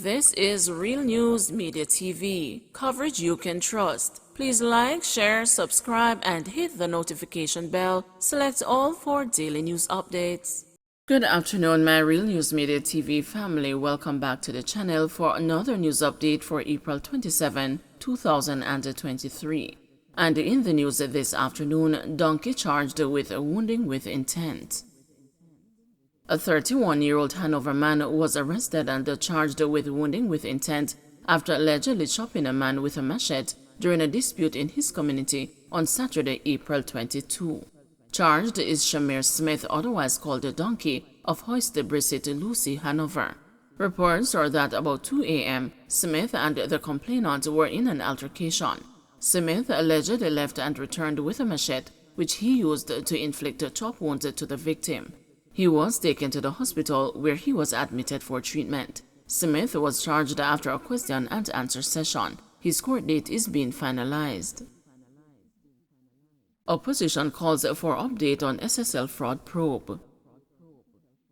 This is Real News Media TV, coverage you can trust. Please like, share, subscribe, and hit the notification bell. Select all for daily news updates. Good afternoon, my Real News Media TV family. Welcome back to the channel for another news update for April 27, 2023. And in the news this afternoon, donkey charged with wounding with intent. A 31-year-old Hanover man was arrested and charged with wounding with intent after allegedly chopping a man with a machete during a dispute in his community on Saturday, April 22. Charged is Shamir Smith, otherwise called the Donkey, of Hoist-de-Brisset, Lucy, Hanover. Reports are that about 2 a.m., Smith and the complainant were in an altercation. Smith allegedly left and returned with a machete, which he used to inflict chop wounds to the victim. He was taken to the hospital where he was admitted for treatment. Smith was charged after a question and answer session. His court date is being finalized. Opposition calls for update on SSL fraud probe.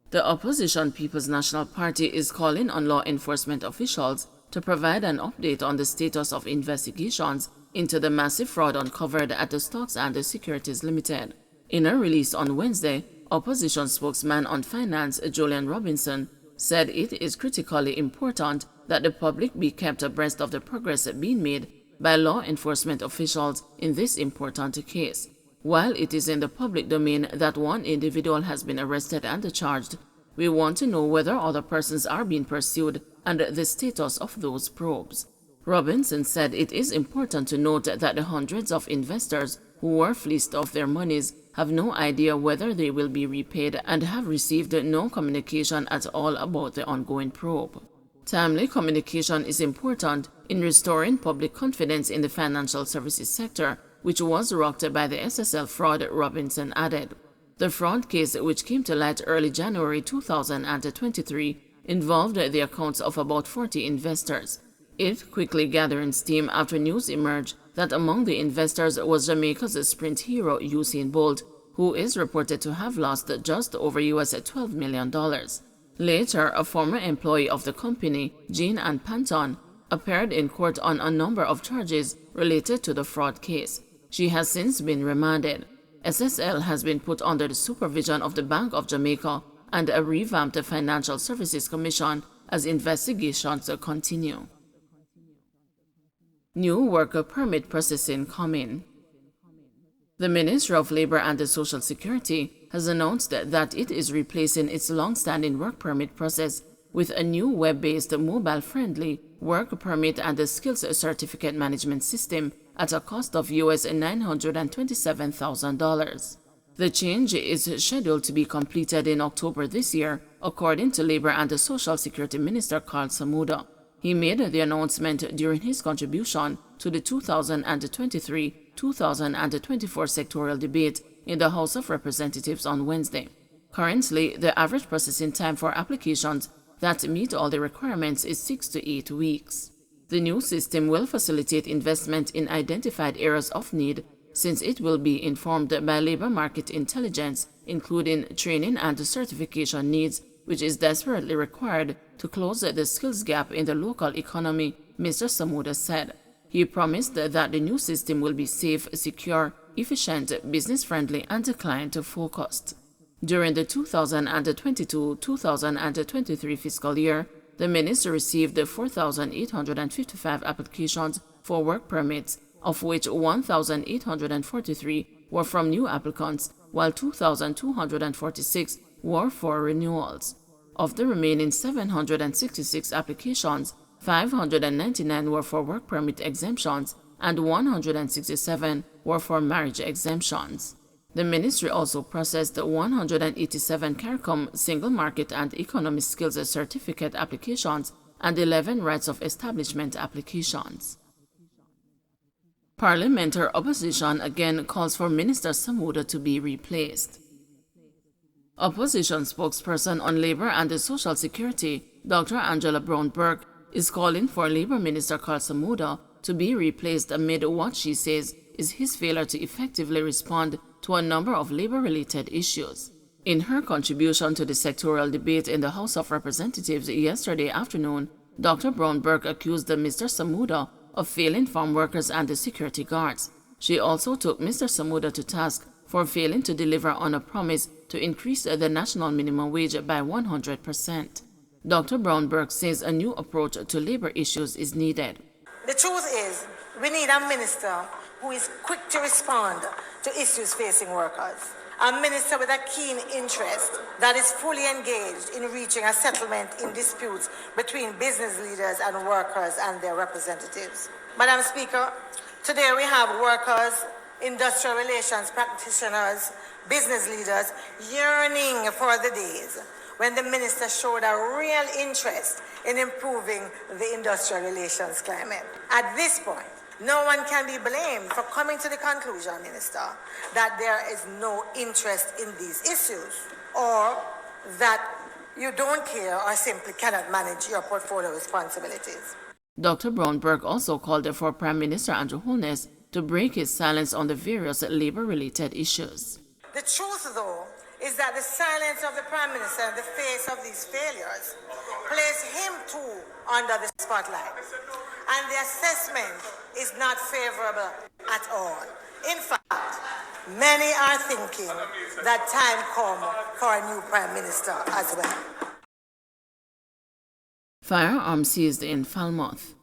The opposition People's National Party is calling on law enforcement officials to provide an update on the status of investigations into the massive fraud uncovered at the Stocks and Securities Limited. In a release on Wednesday, Opposition spokesman on finance Julian Robinson said it is critically important that the public be kept abreast of the progress being made by law enforcement officials in this important case. While it is in the public domain that one individual has been arrested and charged, we want to know whether other persons are being pursued and the status of those probes. Robinson said it is important to note that the hundreds of investors who were fleeced of their monies have no idea whether they will be repaid and have received no communication at all about the ongoing probe. Timely communication is important in restoring public confidence in the financial services sector, which was rocked by the SSL fraud, Robinson added. The fraud case, which came to light early January 2023, involved the accounts of about 40 investors. It quickly gathered steam after news emerged that among the investors was Jamaica's sprint hero Usain Bolt, who is reported to have lost just over $12 million. Later, a former employee of the company, Jean Ann Panton, appeared in court on a number of charges related to the fraud case. She has since been remanded. SSL has been put under the supervision of the Bank of Jamaica and a revamped Financial Services Commission as investigations continue. New worker permit processing coming. The Ministry of Labor and Social Security has announced that it is replacing its long-standing work permit process with a new web-based, mobile-friendly work permit and skills certificate management system at a cost of $927,000. The change is scheduled to be completed in October this year, according to Labor and Social Security Minister Carl Samuda. He made the announcement during his contribution to the 2023-2024 sectoral debate in the House of Representatives on Wednesday. Currently, the average processing time for applications that meet all the requirements is 6 to 8 weeks. The new system will facilitate investment in identified areas of need, since it will be informed by labor market intelligence, including training and certification needs, which is desperately required to close the skills gap in the local economy, Mr. Samuda said. He promised that the new system will be safe, secure, efficient, business-friendly, and client-focused. During the 2022-2023 fiscal year, the ministry received 4,855 applications for work permits, of which 1,843 were from new applicants, while 2,246 were for renewals. Of the remaining 766 applications, 599 were for work permit exemptions and 167 were for marriage exemptions. The ministry also processed 187 CARICOM single market and economic skills certificate applications and 11 rights of establishment applications. Parliamentary opposition again calls for Minister Samuda to be replaced. Opposition spokesperson on Labor and Social Security, Dr. Angela Brown-Burke, is calling for Labor Minister Carl Samuda to be replaced amid what she says is his failure to effectively respond to a number of labor-related issues. In her contribution to the sectoral debate in the House of Representatives yesterday afternoon, Dr. Brownberg accused Mr. Samuda of failing farm workers and the security guards. She also took Mr. Samuda to task for failing to deliver on a promise to increase the national minimum wage by 100%. Dr. Brownberg says a new approach to labor issues is needed. The truth is, we need a minister who is quick to respond to issues facing workers. A minister with a keen interest that is fully engaged in reaching a settlement in disputes between business leaders and workers and their representatives. Madam Speaker, today we have workers, industrial relations practitioners, business leaders yearning for the days when the minister showed a real interest in improving the industrial relations climate. At this point, no one can be blamed for coming to the conclusion, Minister, that there is no interest in these issues, or that you don't care or simply cannot manage your portfolio responsibilities. Dr. Brownberg also called for Prime Minister Andrew Holness to break his silence on the various labor-related issues. The truth, though, is that the silence of the Prime Minister in the face of these failures place him too under the spotlight. And the assessment is not favorable at all. In fact, many are thinking that time come for a new Prime Minister as well. Firearms seized in Falmouth.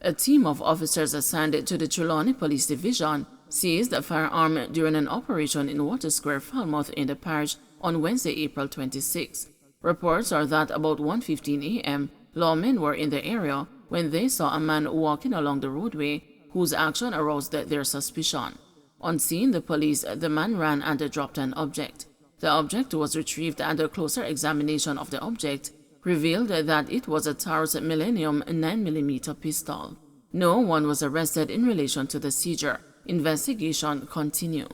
A team of officers assigned to the Trelawney Police Division seized a firearm during an operation in Water Square, Falmouth in the parish on Wednesday, April 26. Reports are that about 1:15 a.m., lawmen were in the area when they saw a man walking along the roadway whose action aroused their suspicion. On seeing the police, the man ran and dropped an object. The object was retrieved, and a closer examination of the object revealed that it was a Taurus Millennium 9mm pistol. No one was arrested in relation to the seizure. Investigation continue.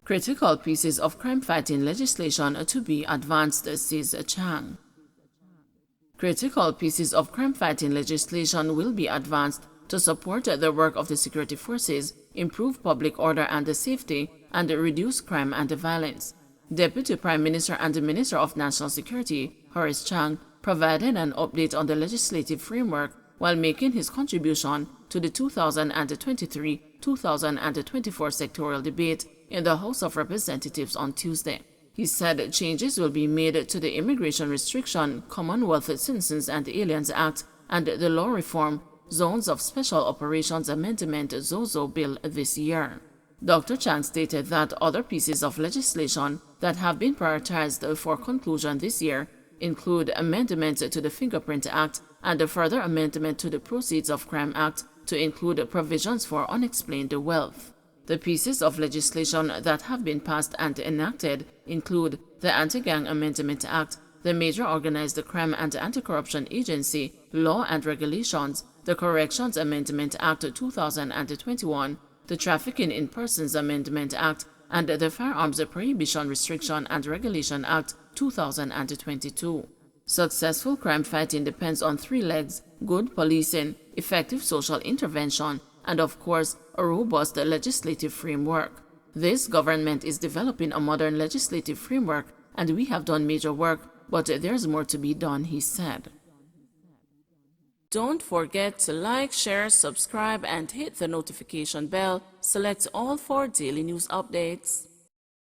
Critical pieces of crime-fighting legislation to be advanced, says Chang. Critical pieces of crime-fighting legislation will be advanced to support the work of the security forces, improve public order and safety, and reduce crime and violence. Deputy Prime Minister and the Minister of National Security, Horace Chang, provided an update on the legislative framework while making his contribution to the 2023-2024 sectoral debate in the House of Representatives on Tuesday. He said changes will be made to the Immigration Restriction, Commonwealth Citizens and Aliens Act and the Law Reform Zones of Special Operations Amendment (ZOZO) bill this year. Dr. Chang stated that other pieces of legislation that have been prioritized for conclusion this year include amendments to the Fingerprint Act and a further amendment to the Proceeds of Crime Act to include provisions for unexplained wealth. The pieces of legislation that have been passed and enacted include the Anti-Gang Amendment Act, the Major Organized Crime and Anti-Corruption Agency Law and Regulations, the Corrections Amendment Act 2021, the Trafficking in Persons Amendment Act, and the Firearms Prohibition Restriction and Regulation Act 2022. Successful crime fighting depends on three legs: good policing, effective social intervention, and of course, a robust legislative framework. This government is developing a modern legislative framework, and we have done major work, but there's more to be done, he said. Don't forget to like, share, subscribe, and hit the notification bell. Select all for daily news updates.